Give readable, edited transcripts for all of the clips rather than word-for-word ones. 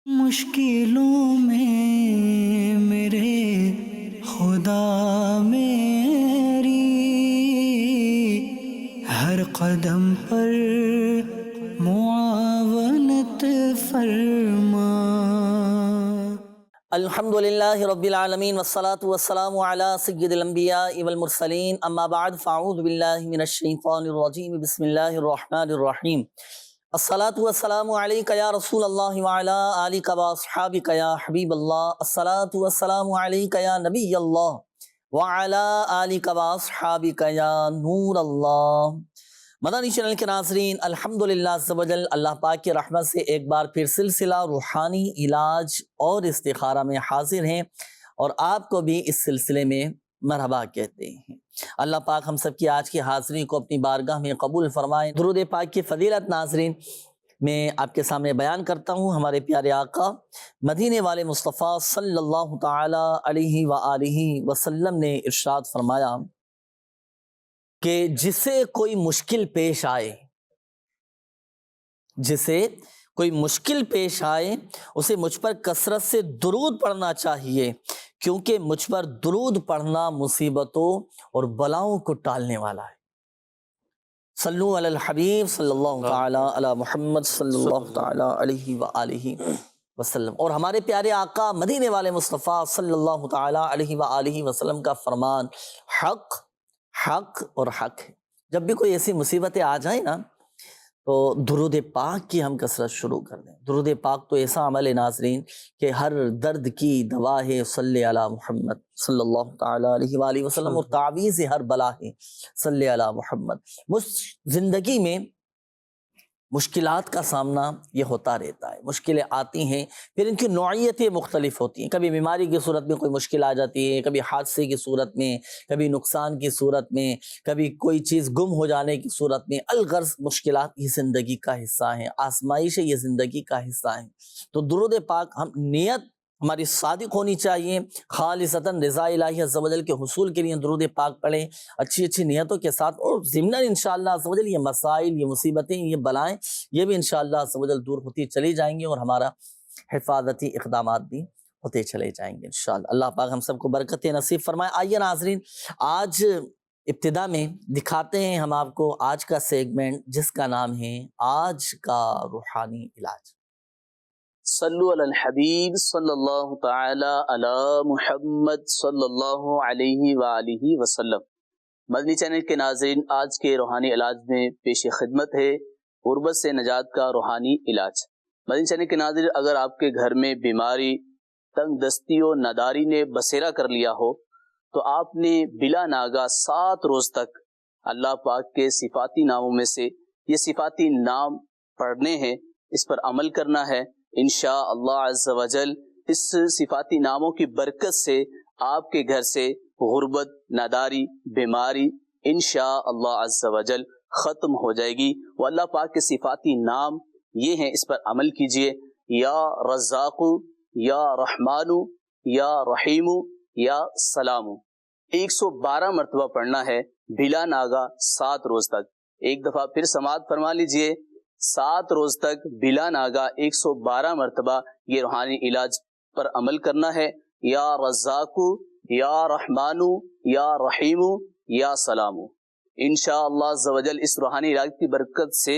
مشکلوں میں میرے خدا میری ہر قدم پر معاونت فرما۔ الحمدللہ رب العالمین والصلاة والسلام علی سید الانبیاء والمرسلین، اما بعد فاعوذ باللہ من الشیطان الرجیم، بسم اللہ الرحمن الرحیم۔ الصلاة والسلام علیک یا رسول اللہ وعلی آلک واصحابک یا حبیب اللہ، الصلاة والسلام علیک یا نبی اللہ وعلی آلک واصحابک یا نور اللہ۔ مدنی چینل کے ناظرین، الحمدللہ عز و جل اللہ پاک کی رحمت سے ایک بار پھر سلسلہ روحانی علاج اور استخارہ میں حاضر ہیں، اور آپ کو بھی اس سلسلے میں مرحبا کہتے ہیں۔ اللہ پاک ہم سب کی آج کی حاضری کو اپنی بارگاہ میں قبول فرمائیں۔ درود پاک کی فضیلت ناظرین میں آپ کے سامنے بیان کرتا ہوں۔ ہمارے پیارے آقا مدینے والے مصطفیٰ صلی اللہ تعالی علیہ وآلہ وسلم نے ارشاد فرمایا کہ جسے کوئی مشکل پیش آئے، اسے مجھ پر کثرت سے درود پڑھنا چاہیے، کیونکہ مجھ پر درود پڑھنا مصیبتوں اور بلاؤں کو ٹالنے والا ہے۔ صلو علی الحبیب صلی اللہ تعالی علی محمد صلی اللہ تعالی علیہ وآلہ وسلم۔ اور ہمارے پیارے آقا مدینے والے مصطفیٰ صلی اللہ تعالی علیہ وآلہ وسلم کا فرمان حق اور حق ہے۔ جب بھی کوئی ایسی مصیبتیں آ جائیں نا تو درود پاک کی ہم کثرت شروع کر دیں۔ درود پاک تو ایسا عمل ہے ناظرین کہ ہر درد کی دوا ہے، صلی علی محمد صلی اللہ تعالی علیہ وآلہ وسلم، اور تعویذ ہر بلا ہے، صلی علی محمد۔ زندگی میں مشکلات کا سامنا یہ ہوتا رہتا ہے، مشکلیں آتی ہیں، پھر ان کی نوعیتیں مختلف ہوتی ہیں۔ کبھی بیماری کی صورت میں کوئی مشکل آ جاتی ہے، کبھی حادثے کی صورت میں، کبھی نقصان کی صورت میں، کبھی کوئی چیز گم ہو جانے کی صورت میں۔ الغرض مشکلات یہ زندگی کا حصہ ہیں، آزمائش یہ زندگی کا حصہ ہیں۔ تو درود پاک نیت ہماری صادق ہونی چاہیے، خالصتاً رضا الہی عز و جل کے حصول کے لیے درود پاک پڑھیں اچھی نیتوں کے ساتھ، اور ضمناً انشاءاللہ عز و جل یہ مسائل، یہ مصیبتیں، یہ بلائیں، یہ بھی انشاءاللہ عز و جل دور ہوتی چلی جائیں گی، اور ہمارا حفاظتی اقدامات بھی ہوتے چلے جائیں گے انشاءاللہ۔ اللہ پاک ہم سب کو برکت نصیب فرمائے۔ آئیے ناظرین، آج ابتدا میں دکھاتے ہیں ہم آپ کو آج کا سیگمنٹ، جس کا نام ہے آج کا روحانی علاج۔ صلو علی الحبیب صلی اللہ تعالی علی محمد صلی اللہ علیہ وآلہ وسلم۔ مدنی چینل کے ناظرین، آج کے روحانی علاج میں پیش خدمت ہے غربت سے نجات کا روحانی علاج۔ مدنی چینل کے ناظرین، اگر آپ کے گھر میں بیماری، تنگ دستی و نداری نے بسیرا کر لیا ہو تو آپ نے بلا ناگا 7 روز تک اللہ پاک کے صفاتی ناموں میں سے یہ صفاتی نام پڑھنے ہیں، اس پر عمل کرنا ہے۔ انشاءاللہ عز و جل اس صفاتی ناموں کی برکت سے آپ کے گھر سے غربت، ناداری، بیماری انشاءاللہ عز و جل ختم ہو جائے گی۔ وہ اللہ پاک کے صفاتی نام یہ ہیں، اس پر عمل کیجئے۔ یا رزاق، یا رحمان، یا رحیم، یا سلام، 112 مرتبہ پڑھنا ہے بلا ناگا 7 روز تک۔ ایک دفعہ پھر سماعت فرما لیجئے، 7 روز تک بلا ناگا 112 مرتبہ یہ روحانی علاج پر عمل کرنا ہے۔ یا رزاق، یا رحمان، یا رحیم، یا سلام۔ انشاءاللہ عز و جل اس روحانی علاج کی برکت سے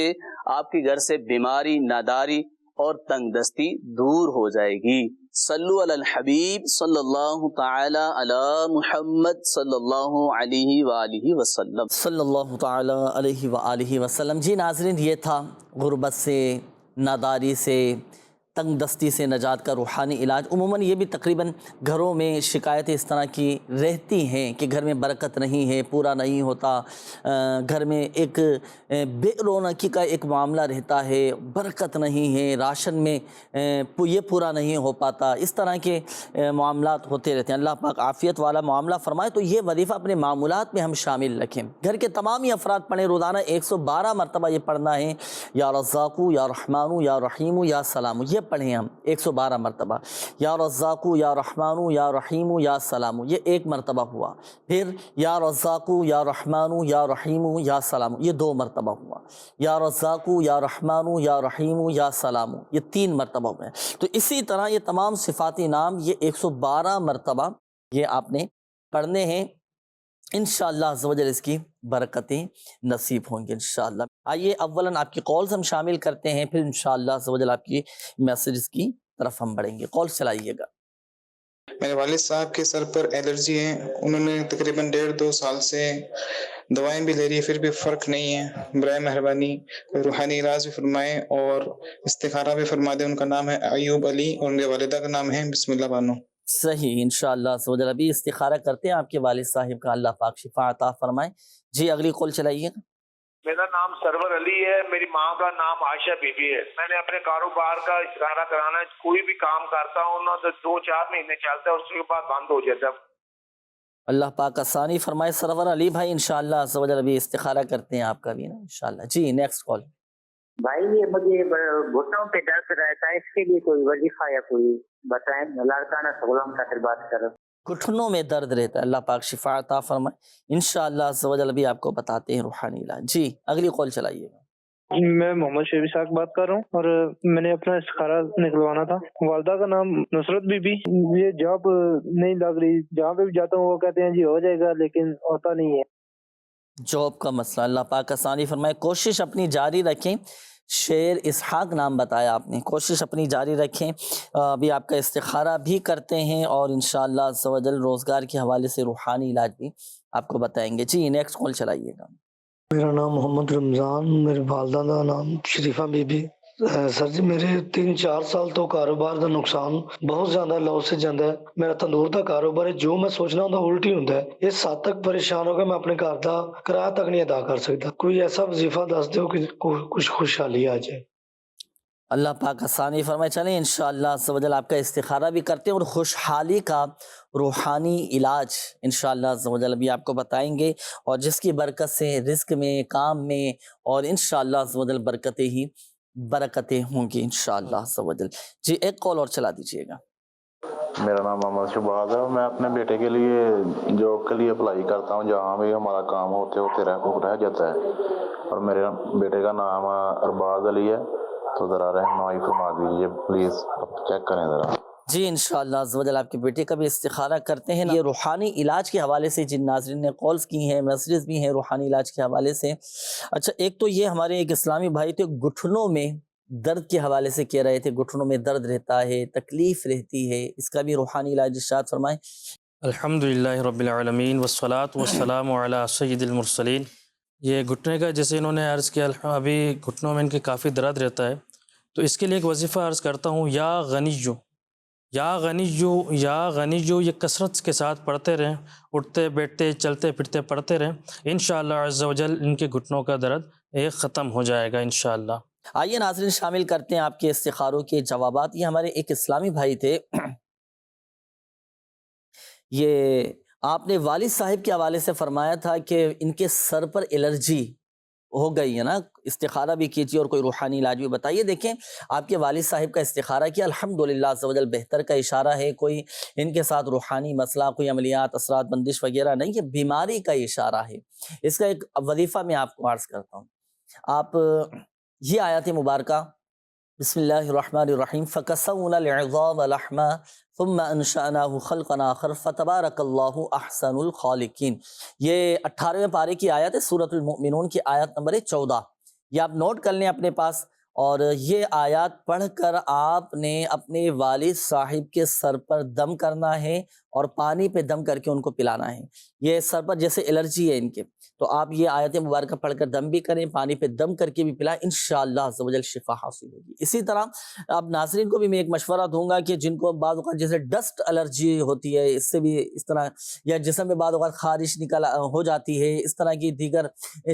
آپ کے گھر سے بیماری، ناداری اور تنگ دستی دور ہو جائے گی۔ صلو علی الحبیب صلی اللہ تعالی علی محمد صلی اللہ علیہ وآلہ وسلم۔ صلی اللہ تعالی علیہ وآلہ وسلم۔ جی ناظرین، یہ تھا غربت سے، ناداری سے، تنگ دستی سے نجات کا روحانی علاج۔ عموماً یہ بھی تقریباً گھروں میں شکایتیں اس طرح کی رہتی ہیں کہ گھر میں برکت نہیں ہے، پورا نہیں ہوتا، گھر میں ایک بے رونقی کا ایک معاملہ رہتا ہے، برکت نہیں ہے، راشن میں یہ پورا نہیں ہو پاتا، اس طرح کے معاملات ہوتے رہتے ہیں۔ اللہ پاک عافیت والا معاملہ فرمائے، تو یہ وظیفہ اپنے معمولات میں ہم شامل رکھیں۔ گھر کے تمام ہی افراد پڑھیں، روزانہ 112 مرتبہ یہ پڑھنا ہے، یا رزاق، یا رحمان، یا رحیم، یا سلام۔ یہ جب پڑھیں ہم 112 مرتبہ، یا رزاقو یا رحمانو یا رحیمو یا سلامو یہ ایک مرتبہ ہوا، پھر یا رزاقو یا رحمانو یا رحیمو یا سلامو یہ 2 مرتبہ ہوا، یا رزاقو یا رحمانو یا رحیمو یا سلامو یہ 3 مرتبہ ہوئے ہیں۔ تو اسی طرح یہ تمام صفاتی نام یہ 112 مرتبہ یہ آپ نے پڑھنے ہیں، انشاءاللہ عز و جل اس کی برکتیں نصیب ہوں گی انشاءاللہ۔ آئیے اولاً آپ کی کالز ہم شامل کرتے ہیں، پھر انشاءاللہ عز و جل آپ کی میسیجز کی طرف ہم بڑھیں گے۔ کال چلائیے گا۔ میرے والد صاحب کے سر پر الرجی ہے، انہوں نے تقریباً 1.5-2 سال سے دوائیں بھی لے رہی ہے، پھر بھی فرق نہیں ہے۔ برائے مہربانی کوئی روحانی علاج بھی فرمائیں اور استخارہ بھی فرما دیں۔ ان کا نام ہے ایوب علی اور ان کے والدہ کا نام ہے بسم اللہ بانو۔ صحیح، انشاءاللہ عز و جل ابھی استخارہ کرتے ہیں آپ کے والد صاحب کا، اللہ پاک شفا عطا فرمائے۔ جی اگلی کال چلائیے گا۔ میرا نام سرور علی ہے، میری ماں کا نام عائشہ بی بی ہے۔ میں نے اپنے کاروبار کا استخارہ کرانا ہے، کوئی بھی کام کرتا ہوں نا تو 2-4 مہینے چلتا ہے، اس کے بعد بند ہو جاتا ہے۔ اللہ پاک آسانی فرمائے سرور علی بھائی، انشاءاللہ عز و جل ابھی استخارہ کرتے ہیں آپ کا بھی نا انشاءاللہ۔ جی نیکسٹ کال۔ بھائی یہ مجھے گھٹنوں پہ درد رہتا ہے، اس کے لیے کوئی وظیفہ یا کوئی بتائیں۔ لڑکانہ سلام کا پھر بات کرو۔ گھٹنوں میں درد رہتا ہے، اللہ پاک شفا عطا فرمائے انشاءاللہ عز و جل ابھی آپ کو بتاتے ہیں روحانی علاج۔ جی اگلی کال چلائیے گا۔ میں محمد شیبی صاحب بات کر رہا ہوں اور میں نے اپنا استخارہ نکلوانا تھا۔ والدہ کا نام نصرت بی بی، یہ جاب نہیں لگ رہی، جہاں پہ بھی جاتا ہوں وہ کہتے ہیں جی ہو جائے گا، لیکن ہوتا نہیں ہے۔ جاب کا مسئلہ، اللہ پاک آسانی فرمائے، کوشش اپنی جاری رکھیں۔ شیر اسحاق نام بتایا آپ نے، کوشش اپنی جاری رکھیں، ابھی آپ کا استخارہ بھی کرتے ہیں اور انشاءاللہ عز و جل روزگار کے حوالے سے روحانی علاج بھی آپ کو بتائیں گے۔ جی نیکسٹ کال چلائیے گا۔ میرا نام محمد رمضان، میرے والدہ کا نام شریفہ بی بی۔ سر جی میرے 3-4 سال تو کاروبار کا نقصان بہت زیادہ لاس سے جاتا ہے۔ میرا تندور کا کاروبار ہے، جو میں سوچنا ہوں الٹی ہوتا ہے۔ اس حد تک پریشان ہو کے میں اپنے گھر کا کرایہ تک نہیں ادا کر سکتا۔ کوئی ایسا وظیفہ دس دو کہ کچھ خوشحالی آ جائے۔ اللہ پاک آسانی فرمائے۔ چلیں انشاءاللہ عز و جل آپ کا استخارہ بھی کرتے ہیں اور خوشحالی کا روحانی علاج انشاءاللہ عز و جل ابھی آپ کو بتائیں گے، اور جس کی برکت سے رزق میں، کام میں اور انشاءاللہ عز و جل برکتیں ہی برکتیں ہوں گی انشاءاللہ عز و جل۔ جی ایک کال اور چلا دیجیے گا۔ میرا نام محمد شہباز ہے، میں اپنے بیٹے کے لیے جاب کے لیے اپلائی کرتا ہوں، جہاں بھی ہمارا کام ہوتے رہ جاتا ہے، اور میرے بیٹے کا نام ارباز علی ہے، تو ذرا رہنمائی فرما دیجیے پلیز، آپ چیک کریں ذرا۔ جی انشاءاللہ عز و جل آپ کے بیٹے کا بھی استخارہ کرتے ہیں۔ یہ روحانی علاج کے حوالے سے جن ناظرین نے کالز کی ہیں، میسیجز بھی ہیں روحانی علاج کے حوالے سے۔ اچھا ایک تو یہ ہمارے ایک اسلامی بھائی تھے، گھٹنوں میں درد کے حوالے سے کہہ رہے تھے، گھٹنوں میں درد رہتا ہے، تکلیف رہتی ہے، اس کا بھی روحانی علاج ارشاد فرمائیں۔ الحمدللہ رب العالمین والصلاة والسلام علی سید المرسلین۔ یہ گھٹنے کا جیسے انہوں نے عرض کیا، ابھی گھٹنوں میں ان کے کافی درد رہتا ہے، تو اس کے لیے ایک وظیفہ عرض کرتا ہوں، یا غنیجو یا غنیجو یا غنیجو، یہ کثرت کے ساتھ پڑھتے رہیں، اٹھتے بیٹھتے چلتے پھرتے پڑھتے رہیں، انشاءاللہ عز و جل ان کے گھٹنوں کا درد ایک ختم ہو جائے گا انشاءاللہ۔ آئیے ناظرین شامل کرتے ہیں آپ کے استخاروں کے جوابات۔ یہ ہمارے ایک اسلامی بھائی تھے، یہ آپ نے والد صاحب کے حوالے سے فرمایا تھا کہ ان کے سر پر الرجی ہو گئی ہے نا، استخارہ بھی کیجیے اور کوئی روحانی علاج بھی بتائیے۔ دیکھیں آپ کے والد صاحب کا استخارہ کیا، الحمدللہ عز و جل بہتر کا اشارہ ہے، کوئی ان کے ساتھ روحانی مسئلہ، کوئی عملیات، اثرات، بندش وغیرہ نہیں، یہ بیماری کا اشارہ ہے۔ اس کا ایک وظیفہ میں آپ کو عرض کرتا ہوں۔ آپ یہ آیات مبارکہ بسم اللہ الرحمن الرحیم، فَكَسَوْنَا الْعِظَامَ لَحْمًا ثُمَّ أَنشَأْنَاهُ خَلْقًا آخَرَ فَتَبَارَكَ اللَّهُ أَحْسَنُ الْخَالِقِينَ۔ یہ 18ویں پارے کی آیت ہے، سورۃ المؤمنون کی آیت نمبر 14۔ یہ آپ نوٹ کر لیں اپنے پاس، اور یہ آیات پڑھ کر آپ نے اپنے والد صاحب کے سر پر دم کرنا ہے اور پانی پہ دم کر کے ان کو پلانا ہے۔ یہ سر پر جیسے الرجی ہے ان کے، تو آپ یہ آیت مبارکہ پڑھ کر دم بھی کریں، پانی پہ دم کر کے بھی پلائیں، انشاءاللہ عز و جل شفا حاصل ہوگی۔ اسی طرح اب ناظرین کو بھی میں ایک مشورہ دوں گا کہ جن کو بعض اوقات جیسے ڈسٹ الرجی ہوتی ہے، اس سے بھی اس طرح، یا جسم میں بعض اوقات خارش نکل ہو جاتی ہے، اس طرح کی دیگر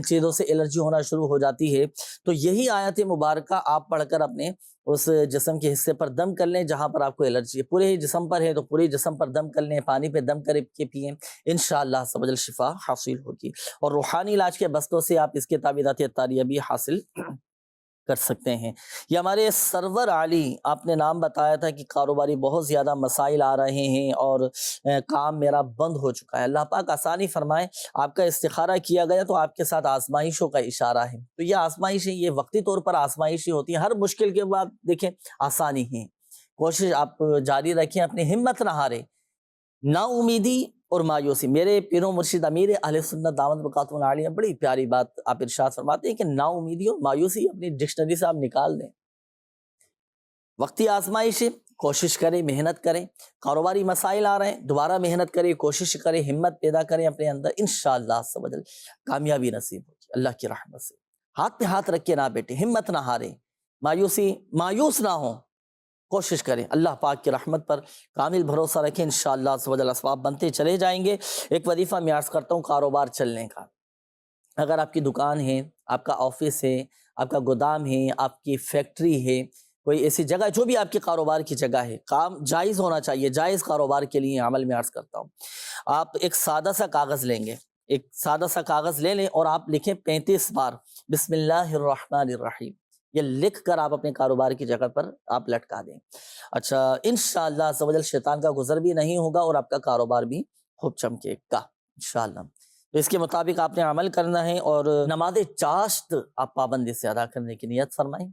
چیزوں سے الرجی ہونا شروع ہو جاتی ہے، تو یہی آیت مبارکہ آپ پڑھ کر اپنے اس جسم کے حصے پر دم کر لیں جہاں پر آپ کو الرجی ہے۔ پورے ہی جسم پر ہے تو پورے جسم پر دم کر لیں، پانی پہ دم کر کے پئیں، انشاءاللہ عز و جل شفا حاصل ہوگی۔ اور روحانی علاج کے بستوں سے آپ اس کے تعویذات طاریہ بھی حاصل کر سکتے ہیں۔ یہ ہمارے سرور علی آپ نے نام بتایا تھا کہ کاروباری بہت زیادہ مسائل آ رہے ہیں اور کام میرا بند ہو چکا ہے، اللہ پاک آسانی فرمائے۔ آپ کا استخارہ کیا گیا تو آپ کے ساتھ آزمائشوں کا اشارہ ہے، تو یہ آزمائشیں یہ وقتی طور پر آزمائشیں ہوتی ہیں، ہر مشکل کے بعد دیکھیں آسانی ہے۔ کوشش آپ جاری رکھیں، اپنی ہمت نہ ہاریں، نا امیدی اور مایوسی۔ میرے پیر و مرشد امیر اہل سنت دامت برکاتہ عالیہ بڑی پیاری بات آپ ارشاد فرماتے ہیں کہ نا امیدی اور مایوسی اپنی ڈکشنری سے آپ نکال دیں۔ وقتی آزمائش، کوشش کریں، محنت کریں۔ کاروباری مسائل آ رہے ہیں، دوبارہ محنت کریں، کوشش کریں، ہمت پیدا کریں اپنے اندر، انشاءاللہ عز و جل کامیابی نصیب ہوگی اللہ کی رحمت سے۔ ہاتھ پہ ہاتھ رکھ کے نہ بیٹھے، ہمت نہ ہاریں، مایوس نہ ہوں، کوشش کریں، اللہ پاک کی رحمت پر کامل بھروسہ رکھیں، انشاءاللہ عز و جل اسباب بنتے چلے جائیں گے۔ ایک وظیفہ میں عرض کرتا ہوں کاروبار چلنے کا۔ اگر آپ کی دکان ہے، آپ کا آفس ہے، آپ کا گودام ہے، آپ کی فیکٹری ہے، کوئی ایسی جگہ جو بھی آپ کی کاروبار کی جگہ ہے، کام جائز ہونا چاہیے، جائز کاروبار کے لیے عمل میں عرض کرتا ہوں۔ آپ ایک سادہ سا کاغذ لیں گے، ایک سادہ سا کاغذ لے لیں اور آپ لکھیں 35 بار بسم اللہ الرحمن الرحیم، یہ لکھ کر آپ اپنے کاروبار کی جگہ پر آپ لٹکا دیں۔ اچھا، انشاءاللہ عز و جل شیطان کا گزر بھی نہیں ہوگا اور آپ کا کاروبار بھی خوب چمکے گا انشاءاللہ۔ تو اس کے مطابق آپ نے عمل کرنا ہے، اور نماز چاشت آپ پابندی سے ادا کرنے کی نیت فرمائیں۔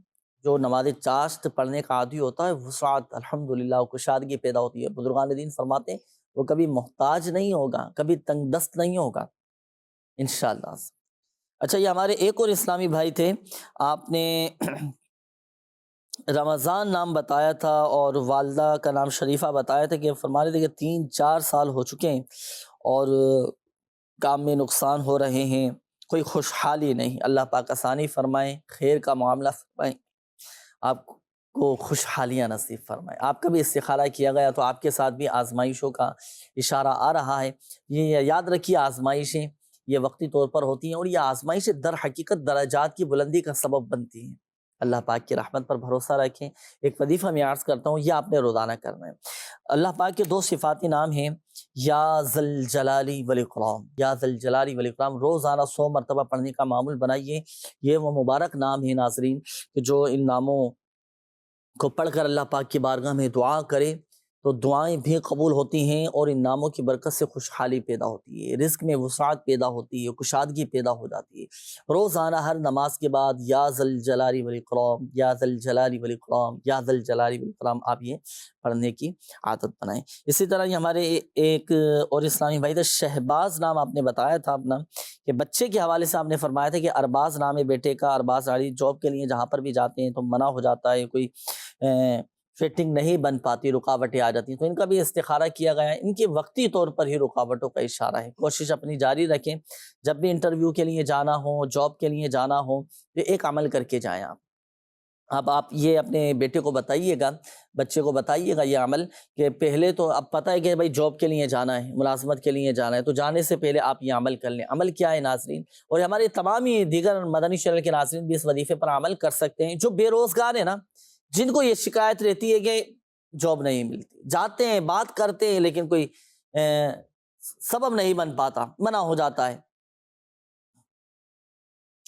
جو نماز چاشت پڑھنے کا عادی ہوتا ہے وسعت الحمدللہ کشادگی پیدا ہوتی ہے۔ بزرگان دین فرماتے ہیں وہ کبھی محتاج نہیں ہوگا، کبھی تنگ دست نہیں ہوگا انشاءاللہ۔ اچھا، یہ ہمارے ایک اور اسلامی بھائی تھے، آپ نے رمضان نام بتایا تھا اور والدہ کا نام شریفہ بتایا تھا، کہ فرما رہے تھے کہ 3-4 سال ہو چکے ہیں اور کام میں نقصان ہو رہے ہیں، کوئی خوشحالی نہیں۔ اللہ پاک آسانی فرمائیں، خیر کا معاملہ فرمائیں، آپ کو خوشحالیاں نصیب فرمائیں۔ آپ کا بھی استخارہ کیا گیا تو آپ کے ساتھ بھی آزمائشوں کا اشارہ آ رہا ہے۔ یہ یاد رکھیے، آزمائشیں یہ وقتی طور پر ہوتی ہیں، اور یہ آزمائشیں در حقیقت درجات کی بلندی کا سبب بنتی ہیں۔ اللہ پاک کی رحمت پر بھروسہ رکھیں۔ ایک وظیفہ میں عرض کرتا ہوں، یہ آپ نے روزانہ کرنا ہے۔ اللہ پاک کے 2 صفاتی نام ہیں، یا ذل جلالی والاکرام، یا ذل جلالی والاکرام، روزانہ 100 مرتبہ پڑھنے کا معمول بنائیے۔ یہ وہ مبارک نام ہیں ناظرین کہ جو ان ناموں کو پڑھ کر اللہ پاک کی بارگاہ میں دعا کرے تو دعائیں بھی قبول ہوتی ہیں، اور ان ناموں کی برکت سے خوشحالی پیدا ہوتی ہے، رزق میں وسعت پیدا ہوتی ہے، کشادگی پیدا ہو جاتی ہے۔ روزانہ ہر نماز کے بعد یا ذل جلالی والاکرام، یا ذل جلالی والاکرام، یا ذل جلالی والاکرام آپ یہ پڑھنے کی عادت بنائیں۔ اسی طرح یہ ہمارے ایک اور اسلامی بھائی تھے، شہباز نام آپ نے بتایا تھا اپنا، کہ بچے کے حوالے سے آپ نے فرمایا تھا کہ ارباز نام ہے بیٹے کا۔ ارباز جاب کے لیے جہاں پر بھی جاتے ہیں تو منع ہو جاتا ہے، کوئی فٹنگ نہیں بن پاتی، رکاوٹیں آ جاتی ہیں، تو ان کا بھی استخارہ کیا گیا ہے۔ ان کی وقتی طور پر ہی رکاوٹوں کا اشارہ ہے، کوشش اپنی جاری رکھیں۔ جب بھی انٹرویو کے لیے جانا ہو، جاب کے لیے جانا ہو، تو ایک عمل کر کے جائیں آپ یہ اپنے بیٹے کو بتائیے گا، بچے کو بتائیے گا یہ عمل، کہ پہلے تو اب پتہ ہے کہ بھائی جاب کے لیے جانا ہے، ملازمت کے لیے جانا ہے، تو جانے سے پہلے آپ یہ عمل کر لیں۔ عمل کیا ہے ناظرین، اور ہمارے تمام ہی دیگر مدنی چینل کے ناظرین بھی اس وظیفے پر عمل کر سکتے ہیں۔ جو بے روزگار ہیں نا، جن کو یہ شکایت رہتی ہے کہ جاب نہیں ملتی، جاتے ہیں، بات کرتے ہیں، لیکن کوئی سبب نہیں بن پاتا، منع ہو جاتا ہے،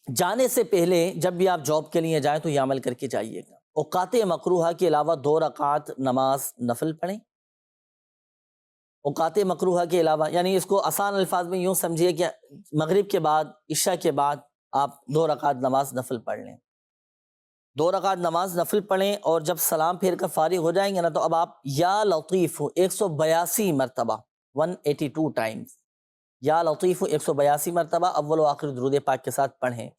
جانے سے پہلے جب بھی آپ جاب کے لیے جائیں تو یہ عمل کر کے جائیے گا۔ اوقات مکروہہ کے علاوہ 2 رکعات نماز نفل پڑھیں۔ اوقات مکروہہ کے علاوہ، یعنی اس کو آسان الفاظ میں یوں سمجھیے کہ مغرب کے بعد، عشاء کے بعد آپ 2 رکعات نماز نفل پڑھ لیں، 2 رکعات نماز نفل پڑھیں، اور جب سلام پھیر کر فارغ ہو جائیں گے نا تو اب آپ یا لطیف 182 مرتبہ 182 ٹائمز، یا لطیف 182 مرتبہ اول و آخر درود پاک کے ساتھ پڑھیں۔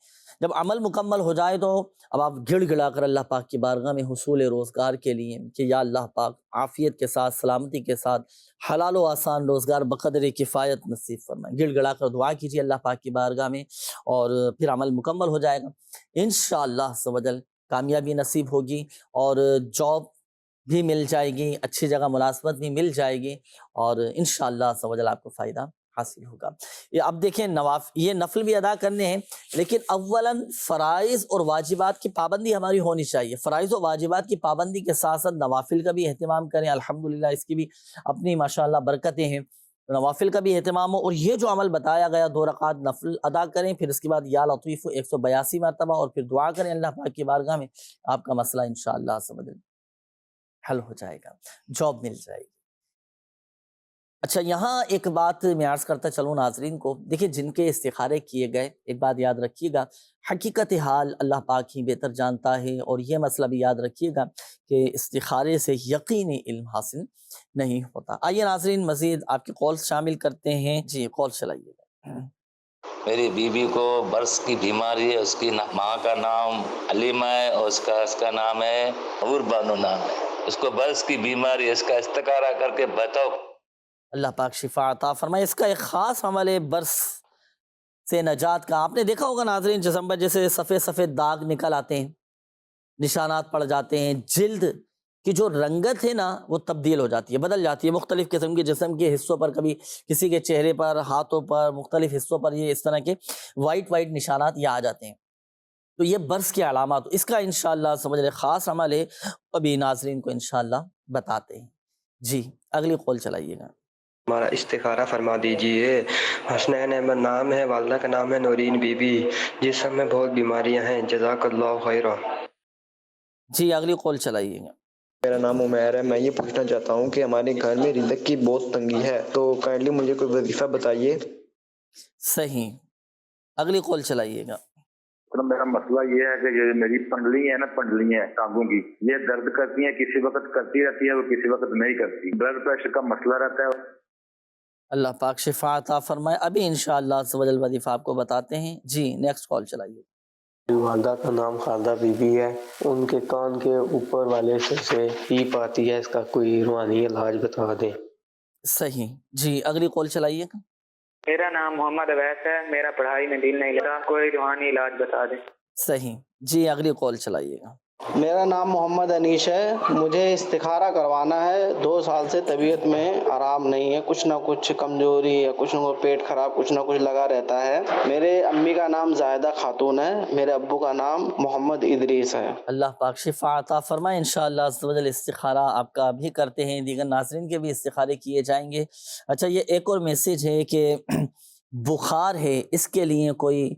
جب عمل مکمل ہو جائے تو اب آپ گڑ گڑا کر اللہ پاک کی بارگاہ میں حصول روزگار کے لیے کہ یا اللہ پاک عافیت کے ساتھ، سلامتی کے ساتھ حلال و آسان روزگار بقدر کفایت نصیب فرمائیں، گڑ گڑا کر دعا کیجیے اللہ پاک کی بارگاہ میں، اور پھر عمل مکمل ہو جائے گا انشاءاللہ عز و جل، کامیابی نصیب ہوگی، اور جاب بھی مل جائے گی، اچھی جگہ ملازمت بھی مل جائے گی، اور انشاءاللہ عز و جل آپ کو فائدہ حاصل ہوگا۔ اب دیکھیں، یہ نفل بھی ادا کرنے ہیں، لیکن اولاً فرائض اور واجبات کی پابندی ہماری ہونی چاہیے۔ فرائض و واجبات کی پابندی کے ساتھ ساتھ نوافل کا بھی اہتمام کریں، الحمدللہ اس کی بھی اپنی ماشاءاللہ برکتیں ہیں۔ نوافل کا بھی اہتمام ہو، اور یہ جو عمل بتایا گیا 2 رکعت نفل ادا کریں، پھر اس کے بعد یا لطیف 182 مرتبہ، اور پھر دعا کریں اللہ پاک کی بارگاہ میں، آپ کا مسئلہ انشاءاللہ حل ہو جائے گا، جاب مل جائے گی۔ اچھا، یہاں ایک بات میں عرض کرتا چلوں ناظرین کو، دیکھیں جن کے استخارے کیے گئے، ایک بات یاد رکھیے گا، حقیقت حال اللہ پاک ہی بہتر جانتا ہے، اور یہ مسئلہ بھی یاد رکھیے گا کہ استخارے سے یقینی علم حاصل نہیں ہوتا۔ آئیے ناظرین مزید آپ کی کالز شامل کرتے ہیں، جی کال چلائیے گا۔ میری بیوی کو برس کی بیماری ہے، اس کی ماں کا نام علیمہ ہے اور اس کا نام ہے نور بانو نام ہے، اس کو برس کی بیماری ہے، اس کا استخارہ کر کے بتاؤ۔ اللہ پاک شفا عطا فرمائے۔ اس کا ایک خاص عمل ہے برس سے نجات کا۔ آپ نے دیکھا ہوگا ناظرین جسم پر جیسے سفید سفید داغ نکل آتے ہیں، نشانات پڑ جاتے ہیں، جلد کی جو رنگت ہے نا وہ تبدیل ہو جاتی ہے، بدل جاتی ہے، مختلف قسم کے جسم کے حصوں پر، کبھی کسی کے چہرے پر، ہاتھوں پر، مختلف حصوں پر یہ اس طرح کے وائٹ نشانات یہ آ جاتے ہیں، تو یہ برس کی علامات۔ اس کا انشاءاللہ سمجھ لیں خاص عمل ہے، ابھی ناظرین کو انشاءاللہ بتاتے ہیں۔ جی اگلی کال چلائیے گا۔ ہمارا استخارہ فرما دیجئے۔ حسنین احمد نام ہے، والدہ کا نام ہے نورین بی بی، جسم میں بہت بیماریاں ہیں، جزاک اللہ خیرہ۔ جی اگلی کال چلائیے گا۔ میرا نام عمیر ہے، میں یہ پوچھنا چاہتا ہوں کہ ہمارے گھر میں رزق کی بہت تنگی ہے، تو کائنڈلی مجھے کوئی وظیفہ بتائیے۔ صحیح، اگلی کال چلائیے گا۔ میرا مسئلہ یہ ہے کہ یہ میری پنڈلی ہے نا، پنڈلی ہیں ٹانگوں کی، یہ درد کرتی ہیں، کسی وقت کرتی رہتی ہے، وہ کسی وقت نہیں کرتی، بلڈ پریشر کا مسئلہ رہتا ہے۔ اللہ پاک شفا عطا فرمائے۔ ابھی انشاءاللہ عز و جل وظیفہ آپ کو بتاتے ہیں۔ جی نیکسٹ کال چلائیے۔ والدہ کا نام خالدہ بی بی ہے، ان کے کان کے اوپر والے حصے سے پیپ آتی ہے، اس کا کوئی روحانی علاج بتا دیں۔ صحیح، جی اگلی کال چلائیے گا۔ میرا نام محمد اویس ہے، میرا پڑھائی میں دل نہیں لگا، کوئی روحانی علاج بتا دیں۔ صحیح، جی اگلی کال چلائیے گا۔ میرا نام محمد انیش ہے، مجھے استخارہ کروانا ہے، 2 سال سے طبیعت میں آرام نہیں ہے، کچھ نہ کچھ کمزوری ہے، کچھ نہ کچھ پیٹ خراب، کچھ نہ کچھ لگا رہتا ہے۔ میرے امی کا نام زاہدہ خاتون ہے، میرے ابو کا نام محمد ادریس ہے۔ اللہ پاک شفا عطا فرمائے۔ انشاءاللہ عز و جل استخارہ آپ کا بھی کرتے ہیں، دیگر ناظرین کے بھی استخارے کیے جائیں گے۔ اچھا، یہ ایک اور میسیج ہے کہ بخار ہے، اس کے لیے کوئی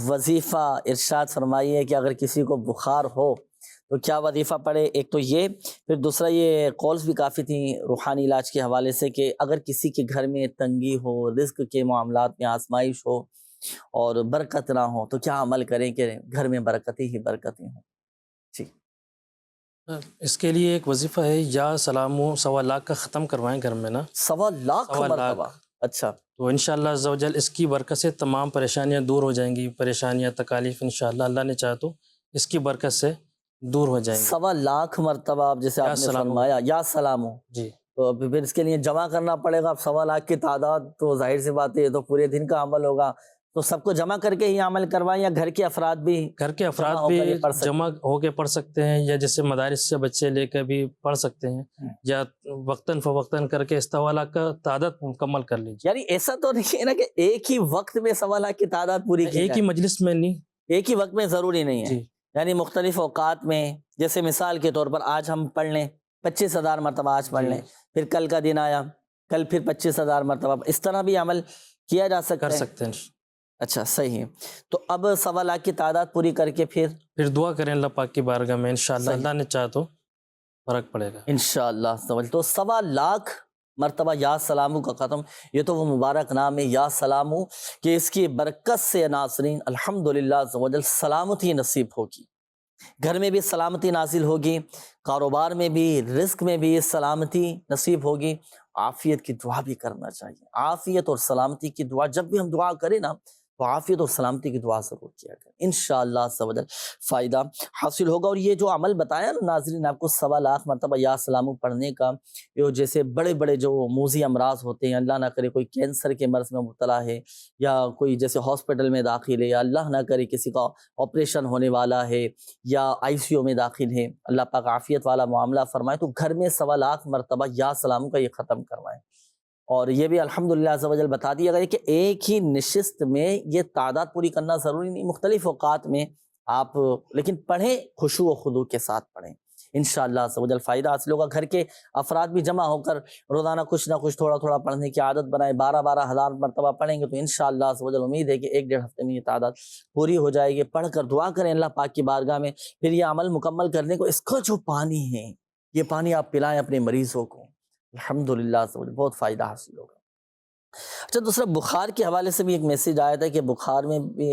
وظیفہ ارشاد فرمائیے کہ اگر کسی کو بخار ہو تو کیا وظیفہ پڑھے۔ ایک تو یہ، پھر دوسرا یہ کالز بھی کافی تھیں روحانی علاج کے حوالے سے کہ اگر کسی کے گھر میں تنگی ہو، رزق کے معاملات میں آزمائش ہو اور برکت نہ ہو تو کیا عمل کریں کہ گھر میں برکتیں ہی برکتیں ہوں۔ جی اس کے لیے ایک وظیفہ ہے، یا سلامو 1.25 لاکھ کا ختم کروائیں گھر میں نا، 1.25 لاکھ مرتبہ۔ اچھا، تو انشاءاللہ عز و جل اس کی برکت سے تمام پریشانیاں دور ہو جائیں گی، پریشانیاں تکالیف انشاءاللہ اللہ نے چاہا تو اس کی برکت سے دور ہو جائیں گے۔ 1.25 لاکھ مرتبہ آپ جیسے آپ نے فرمایا یا سلام ہو، جی، تو پھر اس کے لیے جمع کرنا پڑے گا۔ اب 1.25 لاکھ کی تعداد تو ظاہر سی بات ہے، تو پورے دن کا عمل ہوگا، تو سب کو جمع کر کے ہی عمل کروائیں، یا گھر کے افراد بھی جمع ہو کے پڑھ سکتے ہیں، یا جیسے مدارس سے بچے لے کے بھی پڑھ سکتے ہیں، یا وقتاً فوقتاً کر کے 1.25 لاکھ کا تعداد مکمل کر لیجیے۔ یعنی ایسا تو نہیں ہے نا کہ ایک ہی وقت میں 1.25 لاکھ کی تعداد پوری کی ایک ہی مجلس میں نہیں، ایک ہی وقت میں ضروری نہیں ہے، یعنی مختلف اوقات میں، جیسے مثال کے طور پر آج ہم پڑھ لیں 25,000 مرتبہ آج پڑھ لیں، پھر کل کا دن آیا کل پھر 25,000 مرتبہ، اس طرح بھی عمل کیا جا سکتا ہے، کر سکتے ہیں۔ اچھا صحیح ہے، تو اب 1.25 لاکھ کی تعداد پوری کر کے پھر دعا کریں اللہ پاک کی بارگاہ میں، انشاءاللہ اللہ نے چاہا تو فرق پڑے گا انشاءاللہ۔ تو 1.25 لاکھ مرتبہ یا سلامو کا ختم، یہ تو وہ مبارک نام ہے یا سلامو کہ اس کی برکت سے ناظرین الحمدللہ عز و جل سلامتی نصیب ہوگی، گھر میں بھی سلامتی نازل ہوگی، کاروبار میں بھی، رزق میں بھی سلامتی نصیب ہوگی۔ عافیت کی دعا بھی کرنا چاہیے، عافیت اور سلامتی کی دعا جب بھی ہم دعا کریں نا تو عافیت اور سلامتی کی دعا ضرور کیا کریں، انشاءاللہ عز و جل فائدہ حاصل ہوگا۔ اور یہ جو عمل بتایا نا ناظرین آپ کو 1.25 لاکھ مرتبہ یا سلامو پڑھنے کا، یہ جیسے بڑے بڑے جو موذی امراض ہوتے ہیں، اللہ نہ کرے کوئی کینسر کے مرض میں مبتلا ہے، یا کوئی جیسے ہاسپٹل میں داخل ہے، یا اللہ نہ کرے کسی کا آپریشن ہونے والا ہے یا ICU میں داخل ہے، اللہ پاک عافیت والا معاملہ فرمائے، تو گھر میں 1.25 لاکھ مرتبہ یا سلامو کا یہ ختم کروائیں۔ اور یہ بھی الحمدللہ عز و جل بتا دیا گیا کہ ایک ہی نشست میں یہ تعداد پوری کرنا ضروری نہیں، مختلف اوقات میں آپ لیکن پڑھیں، خشوع و خضوع کے ساتھ پڑھیں، انشاءاللہ عز و جل فائدہ حاصل ہوگا۔ گھر کے افراد بھی جمع ہو کر روزانہ کچھ نہ کچھ تھوڑا تھوڑا پڑھنے کی عادت بنائیں، 12 ہزار مرتبہ پڑھیں گے تو انشاءاللہ عز و جل امید ہے کہ 1-1.5 ہفتے میں یہ تعداد پوری ہو جائے گی۔ پڑھ کر دعا کریں اللہ پاک کی بارگاہ میں، پھر یہ عمل مکمل کرنے کو اس کا جو پانی ہے یہ پانی آپ پلائیں اپنے مریضوں کو، الحمدللہ عز و جل بہت فائدہ حاصل ہوگا۔ اچھا دوسرا بخار کے حوالے سے بھی ایک میسیج آیا تھا کہ بخار میں بھی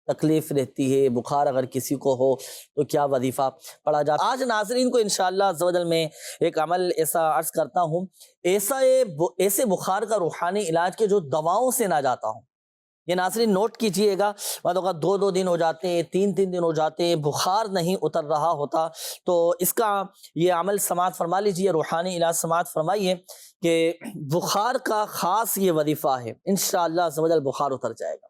تکلیف رہتی ہے، بخار اگر کسی کو ہو تو کیا وظیفہ پڑھا جاتا ہے۔ آج ناظرین کو انشاءاللہ عز و جل میں ایک عمل ایسا عرض کرتا ہوں، ایسے بخار کا روحانی علاج کے جو دواؤں سے نہ جاتا ہوں، یہ ناظرین نوٹ کیجئے گا، بعد اوقات 2 دن ہو جاتے ہیں، 3 دن ہو جاتے ہیں، بخار نہیں اتر رہا ہوتا، تو اس کا یہ عمل سماعت فرما لیجئے، روحانی علاج سماعت فرمائیے کہ بخار کا خاص یہ وظیفہ ہے، انشاءاللہ عز و جل بخار اتر جائے گا۔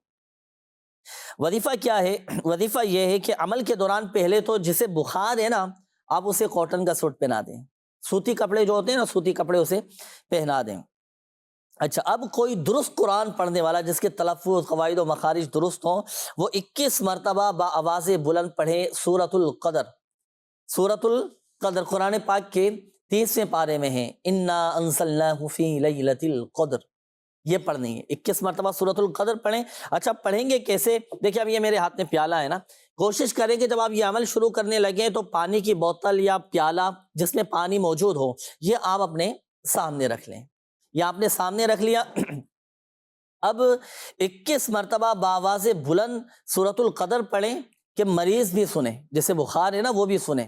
وظیفہ کیا ہے؟ وظیفہ یہ ہے کہ عمل کے دوران پہلے تو جسے بخار ہے نا، آپ اسے کاٹن کا سوٹ پہنا دیں، سوتی کپڑے جو ہوتے ہیں نا، سوتی کپڑے اسے پہنا دیں۔ اچھا، اب کوئی درست قرآن پڑھنے والا جس کے تلفظ، قواعد و مخارج درست ہوں، وہ 21 مرتبہ با آواز بلند پڑھے سورۃ القدر۔ سورۃ القدر قرآن پاک کے 30ویں پارے میں ہے، انا انزلناہ فی لیلۃ القدر، یہ پڑھنی ہے، 21 مرتبہ سورۃ القدر پڑھیں۔ اچھا پڑھیں گے کیسے؟ دیکھیں اب یہ میرے ہاتھ میں پیالہ ہے نا، کوشش کریں کہ جب آپ یہ عمل شروع کرنے لگیں تو پانی کی بوتل یا پیالہ جس میں پانی موجود ہو یہ آپ اپنے سامنے رکھ لیں، یا آپ نے سامنے رکھ لیا۔ اب 21 مرتبہ بآواز بلند سورۃ القدر پڑھیں کہ مریض بھی سنیں، جسے بخار ہے نا وہ بھی سنیں۔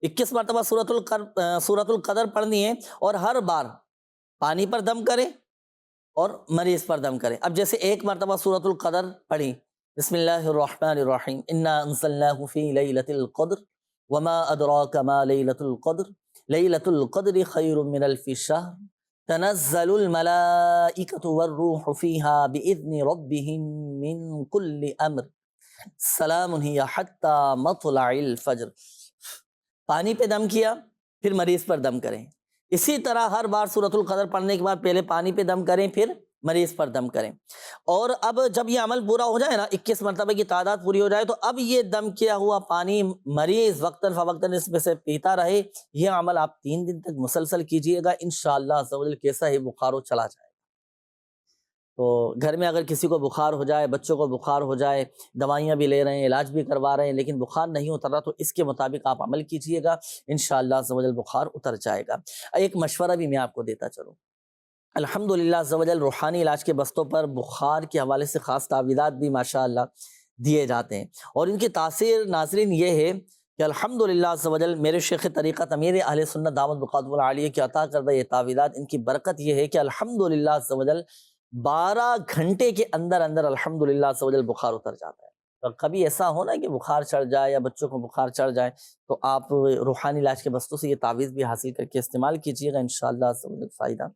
21 مرتبہ سورۃ القدر پڑھنی ہے، اور ہر بار پانی پر دم کریں اور مریض پر دم کریں۔ اب جیسے 1 مرتبہ سورۃ القدر پڑھی، بسم اللہ الرحمن الرحیم، انا انزلناہ فی لیلۃ القدر وما ادراک ما لیلۃ القدر لیلۃ القدر خیر من الف شہر تنزل الملائکۃ والروح فیہا باذن ربہم من کل امر سلام ہی حتی مطلع الفجر۔ پانی پہ دم کیا، پھر مریض پر دم کریں۔ اسی طرح ہر بار سورۃ القدر پڑھنے کے بعد پہلے پانی پہ دم کریں، پھر مریض پر دم کریں۔ اور اب جب یہ عمل پورا ہو جائے نا، 21 مرتبہ کی تعداد پوری ہو جائے، تو اب یہ دم کیا ہوا پانی مریض وقتاً فوقتاً اس میں سے پیتا رہے۔ یہ عمل آپ 3 دن تک مسلسل کیجئے گا، انشاءاللہ عز و جل کیسا ہی بخار ہو چلا جائے گا۔ تو گھر میں اگر کسی کو بخار ہو جائے، بچوں کو بخار ہو جائے، دوائیاں بھی لے رہے ہیں، علاج بھی کروا رہے ہیں، لیکن بخار نہیں اتر رہا، تو اس کے مطابق آپ عمل کیجئے گا، انشاءاللہ عز و جل بخار اتر جائے گا۔ ایک مشورہ بھی میں آپ کو دیتا چلوں، الحمدللہ عز و جل روحانی علاج کے بستوں پر بخار کے حوالے سے خاص تعویذات بھی ماشاءاللہ دیے جاتے ہیں، اور ان کی تاثیر ناظرین یہ ہے کہ الحمدللہ عز و جل میرے شیخ طریقت امیر اہل سنت دامت بقاتہ العالیہ کی عطا کردہ یہ تعویذات، ان کی برکت یہ ہے کہ الحمدللہ عز و جل 12 گھنٹے کے اندر الحمدللہ عز و جل بخار اتر جاتا ہے۔ اور کبھی ایسا ہونا کہ بخار چڑھ جائے یا بچوں کو بخار چڑھ جائے تو آپ روحانی علاج کے بستوں سے یہ تعویذ بھی حاصل کر کے استعمال کیجیے گا، انشاءاللہ عز و جل فائدہ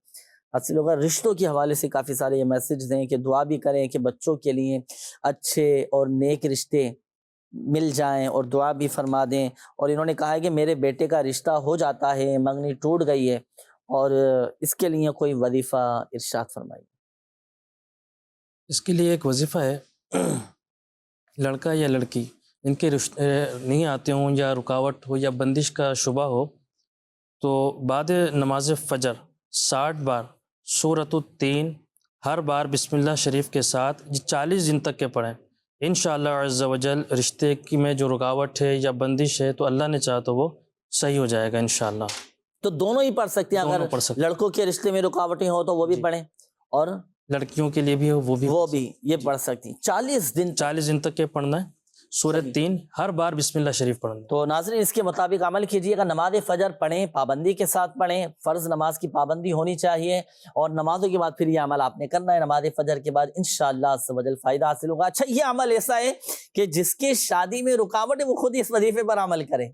حاصل ہوگا۔ رشتوں کے حوالے سے کافی سارے یہ میسیج دیں کہ دعا بھی کریں کہ بچوں کے لیے اچھے اور نیک رشتے مل جائیں، اور دعا بھی فرما دیں۔ اور انہوں نے کہا ہے کہ میرے بیٹے کا رشتہ ہو جاتا ہے، منگنی ٹوٹ گئی ہے، اور اس کے لیے کوئی وظیفہ ارشاد فرمائیے۔ اس کے لیے ایک وظیفہ ہے، لڑکا یا لڑکی ان کے رشتے نہیں آتے ہوں، یا رکاوٹ ہو یا بندش کا شبہ ہو، تو بعد نماز فجر 60 بار سورۃ التین ہر بار بسم اللہ شریف کے ساتھ 40 دن تک کے پڑھیں، انشاءاللہ عز و جل رشتے کی میں جو رکاوٹ ہے یا بندش ہے تو اللہ نے چاہا تو وہ صحیح ہو جائے گا انشاءاللہ۔ تو دونوں ہی پڑھ سکتے ہیں، اگر لڑکوں کے رشتے میں رکاوٹیں ہوں تو وہ بھی پڑھیں، اور لڑکیوں کے لیے بھی ہو وہ بھی یہ پڑھ سکتی ہیں۔ 40 دن تک کے پڑھنا ہے سورۃ 3 ہر بار بسم اللہ شریف پڑھنا۔ تو ناظرین اس کے مطابق عمل کیجیے گا، نماز فجر پڑھیں، پابندی کے ساتھ پڑھیں، فرض نماز کی پابندی ہونی چاہیے، اور نمازوں کے بعد پھر یہ عمل آپ نے کرنا ہے، نماز فجر کے بعد انشاءاللہ عز و جل فائدہ حاصل ہوگا۔ اچھا یہ عمل ایسا ہے کہ جس کی شادی میں رکاوٹ ہے وہ خود اس وظیفے پر عمل کرے۔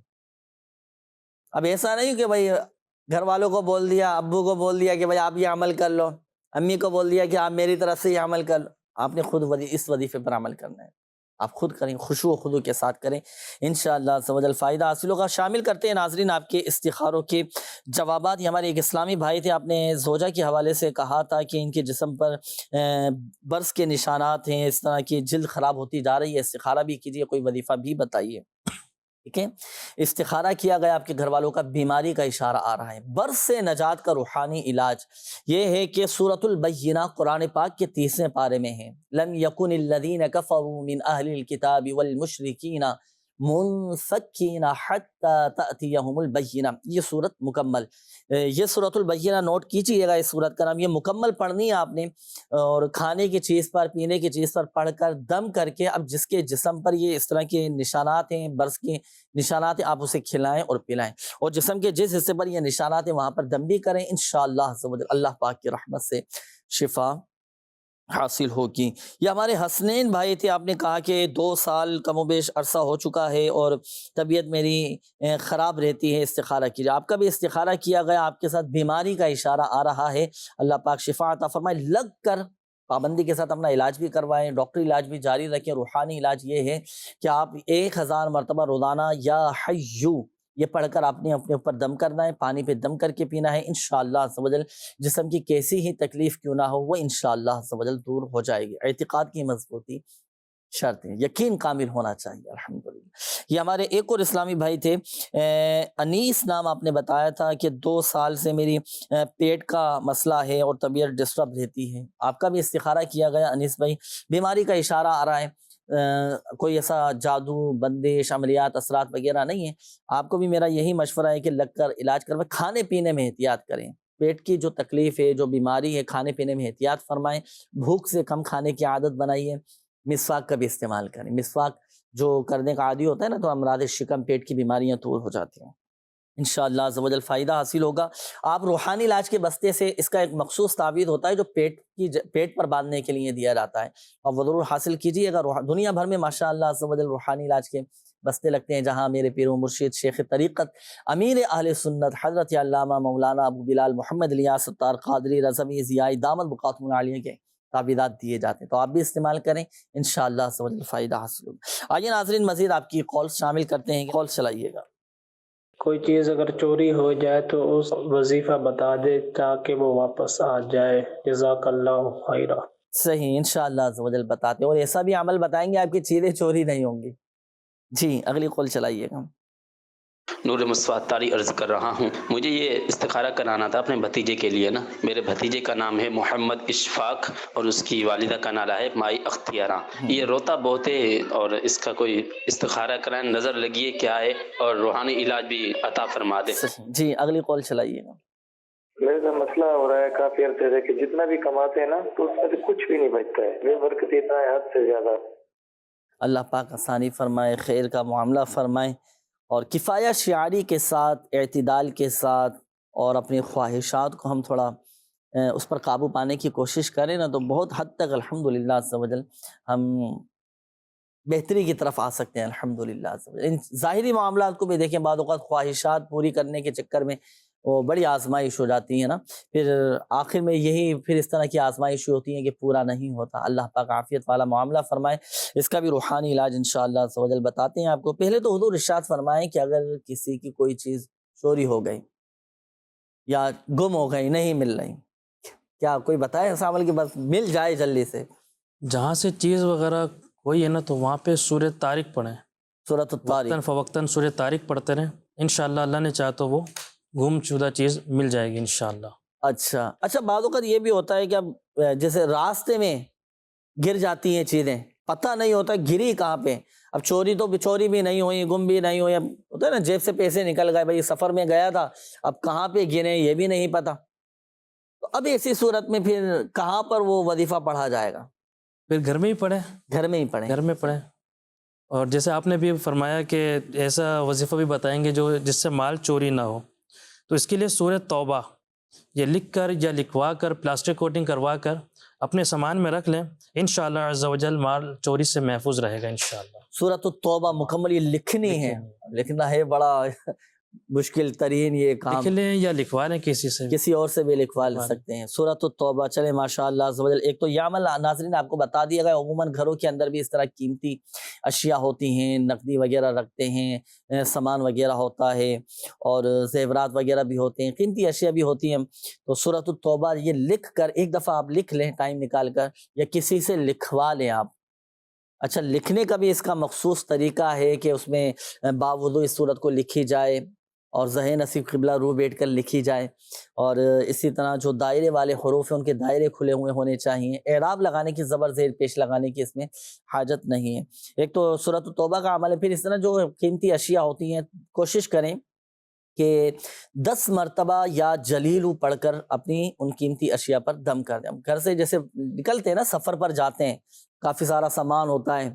اب ایسا نہیں کہ بھائی گھر والوں کو بول دیا، ابو کو بول دیا کہ بھائی آپ یہ عمل کر لو، امی کو بول دیا کہ آپ میری طرف سے یہ عمل کر لو، آپ نے خود اس وظیفے پر عمل کرنا ہے، آپ خود کریں، خشوع و خضوع کے ساتھ کریں، انشاءاللہ عز و جل فائدہ حاصل ہوگا۔ شامل کرتے ہیں ناظرین آپ کے استخاروں کے جوابات۔ یہ ہمارے ایک اسلامی بھائی تھے، آپ نے زوجہ کے حوالے سے کہا تھا کہ ان کے جسم پر برس کے نشانات ہیں، اس طرح کی جلد خراب ہوتی جا رہی ہے، استخارہ بھی کیجیے، کوئی وظیفہ بھی بتائیے۔ ٹھیک ہے، استخارہ کیا گیا، آپ کے گھر والوں کا بیماری کا اشارہ آ رہا ہے۔ برس سے نجات کا روحانی علاج یہ ہے کہ سورۃ البینہ قرآن پاک کے 30ویں پارے میں ہے، لم یکن الذین کفروا من اہل الکتاب والمشرکین منفکین حتی تأتیہم البینہ۔ یہ صورت مکمل، یہ سورۃ البینہ نوٹ کیجئے گا، اس سورت کا نام، یہ مکمل پڑھنی ہے آپ نے، اور کھانے کی چیز پر، پینے کی چیز پر پڑھ کر دم کر کے، اب جس کے جسم پر یہ اس طرح کے نشانات ہیں، برس کے نشانات ہیں، آپ اسے کھلائیں اور پلائیں، اور جسم کے جس حصے پر یہ نشانات ہیں وہاں پر دم بھی کریں، انشاءاللہ اللہ پاک کی رحمت سے شفا حاصل ہوگی۔ یہ ہمارے حسنین بھائی تھے، آپ نے کہا کہ 2 سال کم و بیش عرصہ ہو چکا ہے اور طبیعت میری خراب رہتی ہے، استخارہ کیجیے۔ آپ کا بھی استخارہ کیا گیا، آپ کے ساتھ بیماری کا اشارہ آ رہا ہے، اللہ پاک شفا عطا فرمائے۔ لگ کر پابندی کے ساتھ اپنا علاج بھی کروائیں، ڈاکٹری علاج بھی جاری رکھیں۔ روحانی علاج یہ ہے کہ آپ 1000 مرتبہ روزانہ یا حیو یہ پڑھ کر آپ نے اپنے اوپر دم کرنا ہے، پانی پہ دم کر کے پینا ہے، انشاءاللہ عز و جل جسم کی کیسی ہی تکلیف کیوں نہ ہو وہ انشاءاللہ عز و جل دور ہو جائے گی۔ اعتقاد کی مضبوطی شرط ہے، یقین کامل ہونا چاہیے، الحمدللہ۔ یہ ہمارے ایک اور اسلامی بھائی تھے، انیس نام آپ نے بتایا تھا کہ 2 سال سے میری پیٹ کا مسئلہ ہے اور طبیعت ڈسٹرب رہتی ہے۔ آپ کا بھی استخارہ کیا گیا انیس بھائی، بیماری کا اشارہ آ رہا ہے، کوئی ایسا جادو، بندش، عملیات، اثرات وغیرہ نہیں ہے۔ آپ کو بھی میرا یہی مشورہ ہے کہ لگ کر علاج کروائیں، کھانے پینے میں احتیاط کریں، پیٹ کی جو تکلیف ہے، جو بیماری ہے، کھانے پینے میں احتیاط فرمائیں، بھوک سے کم کھانے کی عادت بنائیے، مسواک کا بھی استعمال کریں، مسواک جو کرنے کا عادی ہوتا ہے نا تو امراض شکم، پیٹ کی بیماریاں دور ہو جاتی ہیں، انشاءاللہ عز و جل فائدہ حاصل ہوگا۔ آپ روحانی علاج کے بستے سے، اس کا ایک مخصوص تعویذ ہوتا ہے جو پیٹ پر باندھنے کے لیے دیا جاتا ہے، آپ وہ ضرور حاصل کیجیے گا۔ دنیا بھر میں ماشاءاللہ عز و جل روحانی علاج کے بستے لگتے ہیں، جہاں میرے پیر و مرشد شیخ طریقت امیر اہل سنت حضرت علامہ مولانا ابو بلال محمد الیاس ستار قادری رضوی ضیائی دامت بقاتم العالیہ کے تعویذات دیے جاتے ہیں، تو آپ بھی استعمال کریں، انشاءاللہ عز و جل فائدہ حاصل ہوگا۔ آئیے ناظرین مزید آپ کی کالز شامل کرتے ہیں، کال چلائیے گا۔ کوئی چیز اگر چوری ہو جائے تو اس وظیفہ بتا دے تاکہ وہ واپس آ جائے، جزاک اللہ خیرہ۔ صحیح، انشاءاللہ عز و جل بتاتے ہیں، اور ایسا بھی عمل بتائیں گے آپ کی چیزیں چوری نہیں ہوں گی۔ جی اگلی کال چلائیے گا۔ نور مصطفیٰ تاری عرض کر رہا ہوں، مجھے یہ استخارہ کرانا تھا اپنے بھتیجے کے لیے نا۔ میرے بھتیجے کا نام ہے محمد اشفاق اور اس کی والدہ کا نام ہے مائی اختیارہ۔ یہ روتا بہت ہے اور اس کا کوئی استخارہ کرائیں، نظر لگیے کیا ہے، اور روحانی علاج بھی عطا فرما دے۔ جی اگلی کال چلائیے گا۔ میرے سے مسئلہ ہو رہا ہے کافی عرصے سے کہ جتنا بھی کماتے ہیں نا تو اس میں سے کچھ بھی نہیں بچتا ہے، بے برکت اتنا ہے حد سے زیادہ۔ اللہ پاک آسانی فرمائے، خیر کا معاملہ فرمائے، اور کفایہ شعاری کے ساتھ، اعتدال کے ساتھ، اور اپنی خواہشات کو ہم تھوڑا اس پر قابو پانے کی کوشش کریں نا تو بہت حد تک الحمدللہ عز و جل ہم بہتری کی طرف آ سکتے ہیں، الحمدللہ عز و جل۔ ان ظاہری معاملات کو بھی دیکھیں، بعض اوقات خواہشات پوری کرنے کے چکر میں وہ بڑی آزمائش ہو جاتی ہے نا، پھر آخر میں یہی پھر اس طرح کی آزمائش ہوتی ہیں کہ پورا نہیں ہوتا۔ اللہ پاک عافیت والا معاملہ فرمائے، اس کا بھی روحانی علاج انشاءاللہ عز و جل بتاتے ہیں آپ کو۔ پہلے تو حضور ارشاد فرمائیں کہ اگر کسی کی کوئی چیز چوری ہو گئی یا گم ہو گئی، نہیں مل رہی، کیا کوئی بتائے ایسا عمل کہ بس مل جائے جلدی سے؟ جہاں سے چیز وغیرہ کوئی ہے نا تو وہاں پہ سورہ طارق پڑھیں، سورۃ الطارق، وقتاً فوقتاً سورہ طارق پڑھتے رہیں، انشاءاللہ اللہ نے چاہا تو وہ گم شدہ چیز مل جائے گی انشاءاللہ۔ اچھا بعض اوقات یہ بھی ہوتا ہے کہ اب جیسے راستے میں گر جاتی ہیں چیزیں، پتہ نہیں ہوتا گری کہاں پہ، اب چوری بھی نہیں ہوئی، گم بھی نہیں ہوئی، اب ہوتا ہے نا جیب سے پیسے نکل گئے، بھائی سفر میں گیا تھا، اب کہاں پہ گرے یہ بھی نہیں پتا، تو اب ایسی صورت میں پھر کہاں پر وہ وظیفہ پڑھا جائے گا؟ پھر گھر میں ہی پڑھیں، گھر میں پڑھیں۔ اور جیسے آپ نے بھی فرمایا کہ ایسا وظیفہ بھی بتائیں گے جو جس سے مال چوری نہ ہو، تو اس کے لیے سورہ توبہ یہ لکھ کر یا لکھوا کر پلاسٹک کوٹنگ کروا کر اپنے سامان میں رکھ لیں، انشاءاللہ عز و جل مال چوری سے محفوظ رہے گا انشاءاللہ۔ سورۃ التوبہ مکمل یہ لکھنی ہے، لکھنا ہے بڑا مشکل ترین یہ کام، لکھ لیں یا لکھوا لیں کسی اور سے بھی لکھوا سکتے ہیں۔ سورۃ التوبہ، چلے ماشاءاللہ عز و جل۔ ایک تو یہ عمل ناظرین آپ کو بتا دیا گیا، عموماً گھروں کے اندر بھی اس طرح قیمتی اشیاء ہوتی ہیں، نقدی وغیرہ رکھتے ہیں، سامان وغیرہ ہوتا ہے، اور زیورات وغیرہ بھی ہوتے ہیں، قیمتی اشیاء بھی ہوتی ہیں، تو سورۃ التوبہ یہ لکھ کر ایک دفعہ آپ لکھ لیں ٹائم نکال کر، یا کسی سے لکھوا لیں آپ، اچھا لکھنے کا بھی اس کا مخصوص طریقہ ہے کہ اس میں باوضو اس صورت کو لکھی جائے اور زہ نصیب قبلہ رو بیٹھ کر لکھی جائے، اور اسی طرح جو دائرے والے حروف ہیں ان کے دائرے کھلے ہوئے ہونے چاہیے، اعراب لگانے کی زبر زیر پیش لگانے کی اس میں حاجت نہیں ہے۔ ایک تو سورۃ التوبہ کا عمل ہے، پھر اس طرح جو قیمتی اشیاء ہوتی ہیں کوشش کریں کہ 10 مرتبہ یا جلیلو پڑھ کر اپنی ان قیمتی اشیاء پر دم کر دیں۔ گھر سے جیسے نکلتے ہیں نا، سفر پر جاتے ہیں، کافی سارا سامان ہوتا ہے،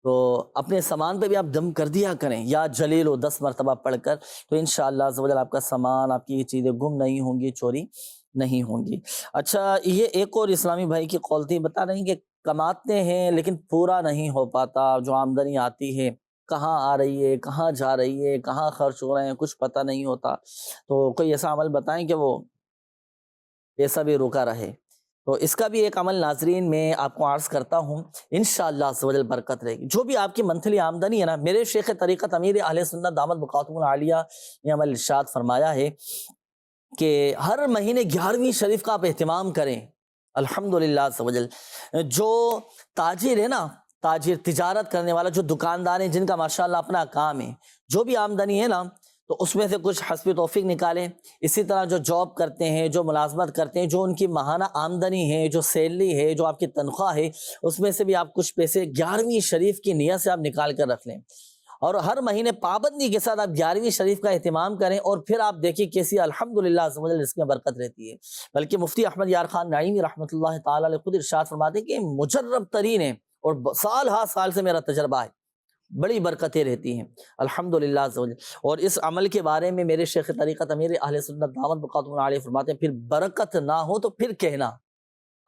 تو اپنے سامان پہ بھی آپ دم کر دیا کریں، یا جلیلو 10 مرتبہ پڑھ کر، تو انشاءاللہ عز و جل آپ کا سامان، آپ کی یہ چیزیں گم نہیں ہوں گی، چوری نہیں ہوں گی۔ اچھا یہ ایک اور اسلامی بھائی کی قول تھی، بتا رہے ہیں کہ کماتے ہیں لیکن پورا نہیں ہو پاتا، جو آمدنی آتی ہے کہاں آ رہی ہے، کہاں جا رہی ہے، کہاں خرچ ہو رہے ہیں، کچھ پتہ نہیں ہوتا، تو کوئی ایسا عمل بتائیں کہ وہ پیسہ بھی رکا رہے۔ تو اس کا بھی ایک عمل ناظرین میں آپ کو عرض کرتا ہوں، انشاءاللہ عز و جل برکت رہے گی۔ جو بھی آپ کی منتھلی آمدنی ہے نا، میرے شیخ طریقت امیر اہل سنت دامت بقاتہم العالیہ نے عمل ارشاد فرمایا ہے کہ ہر مہینے 11ویں شریف کا آپ اہتمام کریں۔ الحمدللہ عز و جل جو تاجر ہے نا، تاجر تجارت کرنے والا، جو دکاندار ہیں جن کا ماشاءاللہ اپنا کام ہے، جو بھی آمدنی ہے نا تو اس میں سے کچھ حسب توفیق نکالیں۔ اسی طرح جو جاب کرتے ہیں، جو ملازمت کرتے ہیں، جو ان کی ماہانہ آمدنی ہے، جو سیلری ہے، جو آپ کی تنخواہ ہے، اس میں سے بھی آپ کچھ پیسے 11ویں شریف کی نیت سے آپ نکال کر رکھ لیں، اور ہر مہینے پابندی کے ساتھ آپ 11ویں شریف کا اہتمام کریں، اور پھر آپ دیکھیے کیسی الحمدللہ عز و جل اس میں برکت رہتی ہے۔ بلکہ مفتی احمد یار خان نعیمی رحمۃ اللہ تعالی علیہ خود ارشاد فرماتے ہیں کہ مجرب ترین ہے، اور سال ہا سال سے میرا تجربہ ہے، بڑی برکتیں رہتی ہیں الحمدللہ عز و جل۔ اور اس عمل کے بارے میں میرے شیخ طریقت امیر اہل سنت دامت بقاتہم العالیہ فرماتے ہیں، پھر برکت نہ ہو تو پھر کہنا،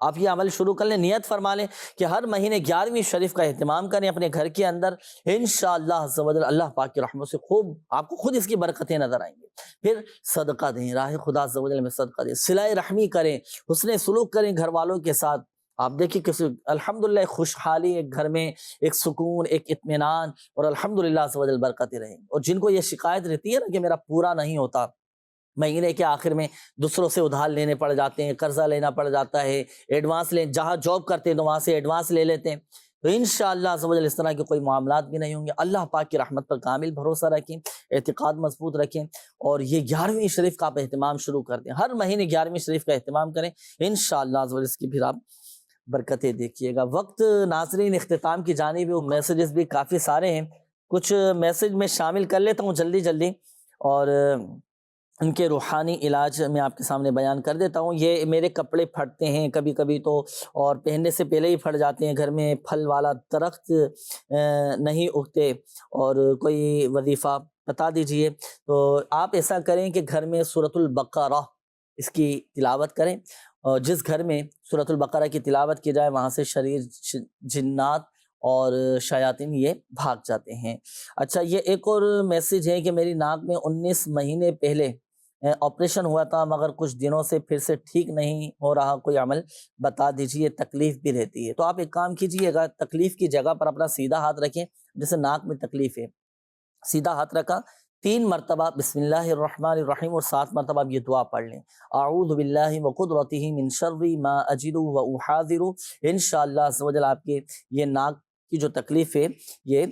آپ یہ عمل شروع کر لیں، نیت فرما لیں کہ ہر مہینے 11ویں شریف کا اہتمام کریں اپنے گھر کے اندر، انشاءاللہ عز و جل اللہ پاک کی رحمت سے خوب آپ کو خود اس کی برکتیں نظر آئیں گی۔ پھر صدقہ دیں، راہ خدا عز و جل میں صدقہ دیں، صلہ رحمی کریں، حسن سلوک کریں گھر والوں کے ساتھ۔ آپ دیکھیے کسی الحمدللہ ایک خوشحالی، ایک گھر میں ایک سکون، ایک اطمینان، اور الحمدللہ عز و جل برکتیں رہیں گی۔ اور جن کو یہ شکایت رہتی ہے نا کہ میرا پورا نہیں ہوتا، مہینے کے آخر میں دوسروں سے ادھار لینے پڑ جاتے ہیں، قرضہ لینا پڑ جاتا ہے، ایڈوانس لیں، جہاں جاب کرتے ہیں تو وہاں سے ایڈوانس لے لیتے ہیں، تو انشاءاللہ عز و جل اس طرح کے کوئی معاملات بھی نہیں ہوں گے۔ اللہ پاک کی رحمت پر کامل بھروسہ رکھیں، اعتقاد مضبوط رکھیں، اور یہ 11ویں شریف کا آپ اہتمام شروع کر دیں، ہر مہینے 11ویں شریف کا اہتمام کریں، انشاءاللہ عز و جل اس کی پھر آپ برکتیں دیکھیے گا۔ وقت ناظرین اختتام کی جانب، میسیجز بھی کافی سارے ہیں، کچھ میسیج میں شامل کر لیتا ہوں جلدی، اور ان کے روحانی علاج میں آپ کے سامنے بیان کر دیتا ہوں۔ یہ میرے کپڑے پھٹتے ہیں کبھی کبھی تو، اور پہننے سے پہلے ہی پھٹ جاتے ہیں، گھر میں پھل والا درخت نہیں اگتے، اور کوئی وظیفہ بتا دیجئے۔ تو آپ ایسا کریں کہ گھر میں سورۃ البقرہ اس کی تلاوت کریں، اور جس گھر میں سورۃ البقرہ کی تلاوت کی جائے وہاں سے شریر، جنات اور شیاطین یہ بھاگ جاتے ہیں۔ اچھا یہ ایک اور میسیج ہے کہ میری ناک میں 19 مہینے پہلے آپریشن ہوا تھا، مگر کچھ دنوں سے پھر سے ٹھیک نہیں ہو رہا، کوئی عمل بتا دیجیے، تکلیف بھی رہتی ہے۔ تو آپ ایک کام کیجئے گا، تکلیف کی جگہ پر اپنا سیدھا ہاتھ رکھیں، جیسے ناک میں تکلیف ہے، سیدھا ہاتھ رکھا، 3 مرتبہ بسم اللہ الرحمن الرحیم، اور 7 مرتبہ آپ یہ دعا پڑھ لیں، اعوذ باللہ وقدرتہ من شر ما اجد واحاذر۔ انشاءاللہ عز و جل آپ کے یہ ناک کی جو تکلیف ہے یہ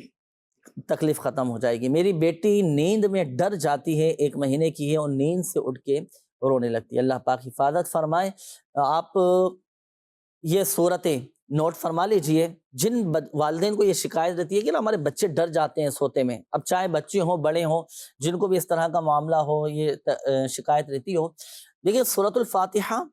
تکلیف ختم ہو جائے گی۔ میری بیٹی نیند میں ڈر جاتی ہے، 1 مہینے کی ہے، اور نیند سے اٹھ کے رونے لگتی ہے، اللہ پاک حفاظت فرمائے۔ آپ یہ صورتیں نوٹ فرما لیجئے، جن والدین کو یہ شکایت رہتی ہے کہ نا ہمارے بچے ڈر جاتے ہیں سوتے میں، اب چاہے بچے ہوں بڑے ہوں، جن کو بھی اس طرح کا معاملہ ہو، یہ شکایت رہتی ہو، دیکھیے سورۃ الفاتحہ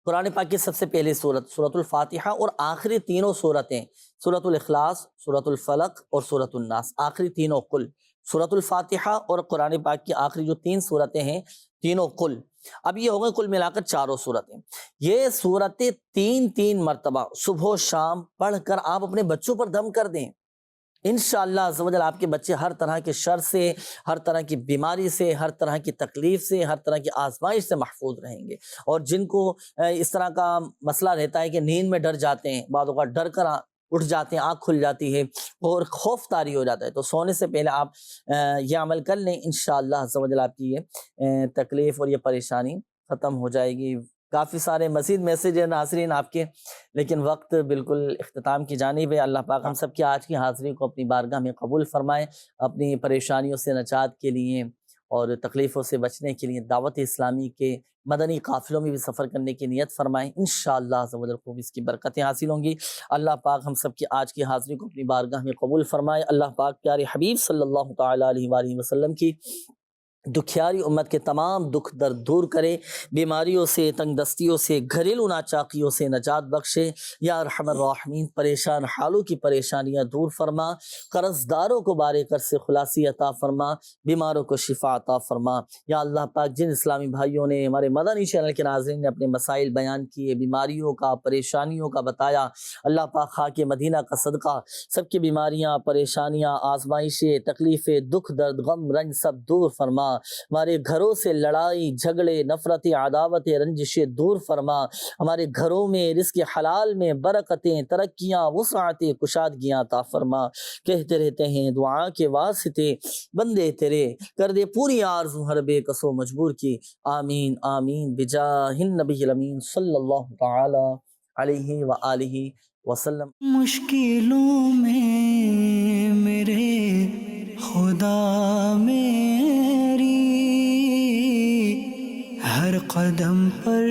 قرآن پاک کی سب سے پہلی سورت سورۃ الفاتحہ، اور آخری تینوں سورتیں سورۃ الاخلاص، سورۃ الفلق اور سورۃ الناس، آخری تینوں قل، سورۃ الفاتحہ اور قرآن پاک کی آخری جو 3 سورتیں ہیں تینوں قل۔ اب یہ ہو گئے کل ملا کر 4 سورتیں۔ یہ سورتیں 3 مرتبہ صبح و شام پڑھ کر آپ اپنے بچوں پر دم کر دیں، انشاءاللہ عز و جل آپ کے بچے ہر طرح کے شر سے، ہر طرح کی بیماری سے، ہر طرح کی تکلیف سے، ہر طرح کی آزمائش سے محفوظ رہیں گے۔ اور جن کو اس طرح کا مسئلہ رہتا ہے کہ نیند میں ڈر جاتے ہیں، بعض اوقات ڈر کر اٹھ جاتے ہیں، آنکھ کھل جاتی ہے اور خوف طاری ہو جاتا ہے، تو سونے سے پہلے آپ یہ عمل کر لیں، انشاءاللہ عز و جل آپ کی یہ تکلیف اور یہ پریشانی ختم ہو جائے گی۔ کافی سارے مزید میسیج ہیں ناظرین آپ کے، لیکن وقت بالکل اختتام کی جانب ہے۔ اللہ پاک ہم سب کی آج کی حاضری کو اپنی بارگاہ میں قبول فرمائے، اپنی پریشانیوں سے نجات کے لیے اور تکلیفوں سے بچنے کے لیے دعوت اسلامی کے مدنی قافلوں میں بھی سفر کرنے کی نیت فرمائیں، انشاءاللہ عز و جل خوب اس کی برکتیں حاصل ہوں گی۔ اللہ پاک ہم سب کی آج کی حاضری کو اپنی بارگاہ میں قبول فرمائے۔ اللہ پاک پیارے حبیب صلی اللہ تعالیٰ علیہ وآلہ وسلم کی دکھیاری امت کے تمام دکھ درد دور کرے، بیماریوں سے، تنگ دستیوں سے، گھریلو ناچاقیوں سے نجات بخشے یا ارحم الراحمین۔ پریشان حالوں کی پریشانیاں دور فرما، قرض داروں کو بارے کر سے خلاصی عطا فرما، بیماروں کو شفا عطا فرما۔ یا اللہ پاک جن اسلامی بھائیوں نے ہمارے مدنی چینل کے ناظرین نے اپنے مسائل بیان کیے، بیماریوں کا، پریشانیوں کا بتایا، اللہ پاک خاک مدینہ کا صدقہ سب کی بیماریاں، پریشانیاں، آزمائشیں، تکلیفیں، دکھ درد، غم رنج سب دور فرما۔ ہمارے گھروں سے لڑائی جھگڑے، نفرت، عداوت، رنجشیں دور فرما۔ ہمارے گھروں میں رزق حلال میں برکتیں، ترقیاں، وسعتیں، کشادگیاں عطا فرما۔ کہتے رہتے ہیں دعا کے واسطے بندے تیرے، کر دے پوری آرزو ہر بے کس و مجبور کی، آمین آمین بجاہ النبی الامین صلی اللہ تعالی علیہ وآلہ وسلم۔ مشکلوں میں میرے خدا میری، ہر قدم پر